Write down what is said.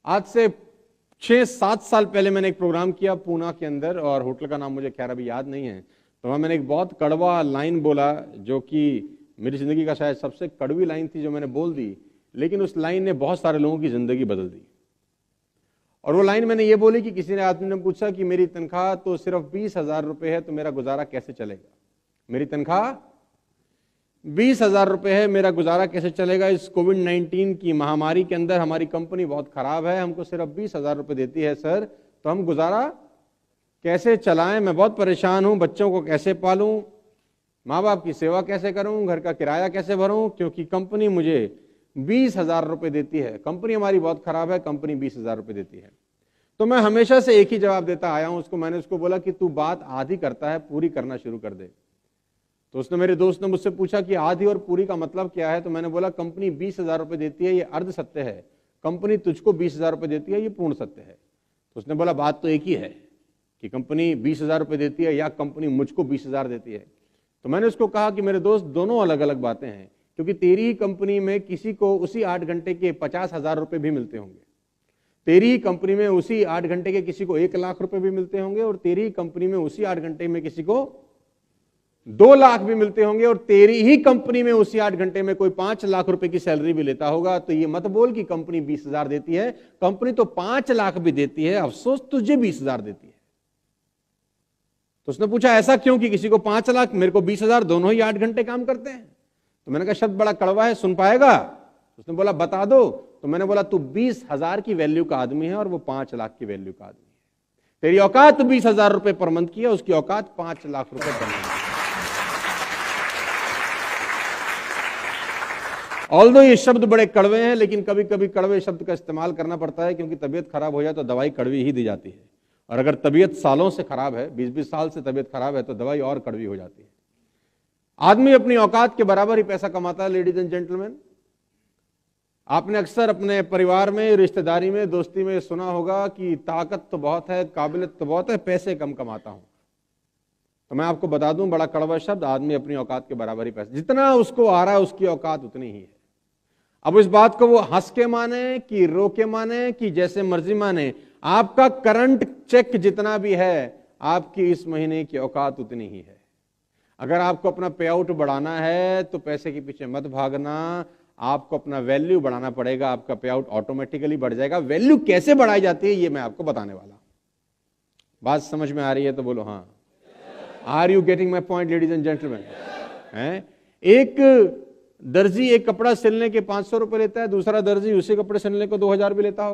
आज से 6-7 साल पहले मैंने एक प्रोग्राम किया पूना के अंदर, और होटल का नाम मुझे खैर अभी याद नहीं है। तो वहाँ मैंने एक बहुत कड़वा लाइन बोला, जो कि मेरी ज़िंदगी का शायद सबसे कड़वी लाइन थी जो मैंने बोल दी, लेकिन उस लाइन ने बहुत सारे लोगों की ज़िंदगी बदल दी। और वो लाइन मैंने ये बोली कि किसी ने आदमी ने पूछा कि मेरी तनख्वाह तो सिर्फ 20,000 रुपये है, तो मेरा गुजारा कैसे चलेगा? मेरी तनख्वाह 20,000 रुपये है, मेरा गुजारा कैसे चलेगा? इस कोविड-19 की महामारी के अंदर हमारी कंपनी बहुत खराब है, हमको सिर्फ 20,000 रुपये देती है सर, तो हम गुजारा कैसे चलाएं? मैं बहुत परेशान हूं, बच्चों को कैसे पालूं, माँ बाप की सेवा कैसे करूं, घर का किराया कैसे भरूं, क्योंकि कंपनी मुझे 20,000 रुपये देती है। कंपनी हमारी बहुत खराब है, कंपनी 20,000 रुपये देती है। तो मैं हमेशा से एक ही जवाब देता आया हूं उसको। मैंने उसको बोला कि तू बात आधी करता है, पूरी करना शुरू कर दे। तो उसने, मेरे दोस्त ने मुझसे पूछा कि आधी और पूरी का मतलब क्या है? तो मैंने बोला कंपनी 20,000 रुपये देती है, ये अर्ध सत्य है। कंपनी तुझको 20,000 रुपये देती है, ये पूर्ण सत्य है। तो उसने बोला बात तो एक ही है कि कंपनी 20,000 रुपये देती है या कंपनी मुझको 20,000 देती है। तो मैंने उसको कहा कि मेरे दोस्त, दोनों अलग अलग बातें हैं, क्योंकि तेरी ही कंपनी में किसी को उसी 8 घंटे के 50,000 रुपये भी मिलते होंगे, तेरी ही कंपनी में उसी 8 घंटे के किसी को 1 लाख रुपए भी मिलते होंगे, और तेरी ही कंपनी में उसी 8 घंटे में किसी को 2 लाख भी मिलते होंगे, और तेरी ही कंपनी में उसी 8 घंटे में कोई 5 लाख रुपए की सैलरी भी लेता होगा। तो ये मत बोल कि कंपनी 20,000 देती है, कंपनी तो 5 लाख भी देती है, अफसोस तुझे 20,000 देती है। तो उसने पूछा ऐसा क्यों कि किसी को 5 लाख, मेरे को 20,000, दोनों ही 8 घंटे काम करते हैं। तो मैंने कहा शब्द बड़ा कड़वा है, सुन पाएगा? उसने बोला बता दो। तो मैंने बोला तू 20,000 की वैल्यू का आदमी है और वो 5 लाख की वैल्यू का आदमी है। तेरी औकात 20,000 रुपए पर मंथ की है, उसकी औकात 5 लाख रुपए पर मंथ। ऑल्दो ये शब्द बड़े कड़वे हैं, लेकिन कभी कभी कड़वे शब्द का इस्तेमाल करना पड़ता है, क्योंकि तबीयत खराब हो जाए तो दवाई कड़वी ही दी जाती है। और अगर तबीयत सालों से खराब है, 20-20 साल से तबीयत खराब है, तो दवाई और कड़वी हो जाती है। आदमी अपनी औकात के बराबर ही पैसा कमाता है। लेडीज एंड जेंटलमैन, आपने अक्सर अपने परिवार में, रिश्तेदारी में, दोस्ती में सुना होगा कि ताकत तो बहुत है, काबिलियत तो बहुत है, पैसे कम कमाता हूं। तो मैं आपको बता दूं, बड़ा कड़वा शब्द, आदमी अपनी औकात के बराबर ही पैसा, जितना उसको आ रहा है उसकी औकात उतनी ही है। अब इस बात को वो हंस के माने कि रो के माने कि जैसे मर्जी माने, आपका करंट चेक जितना भी है, आपकी इस महीने की औकात उतनी ही है। अगर आपको अपना पे आउट बढ़ाना है तो पैसे के पीछे मत भागना, आपको अपना वैल्यू बढ़ाना पड़ेगा, आपका पे आउट ऑटोमेटिकली बढ़ जाएगा। वैल्यू कैसे बढ़ाई जाती है ये मैं आपको बताने वाला हूं। बात समझ में आ रही है तो बोलो हाँ। Are you getting my point ladies and gentleman? हैं, एक दर्जी एक कपड़ा सिलने के 500 रुपए लेता है, दूसरा दर्जी उसी कपड़े सिलने को 2,000 भी लेता हो।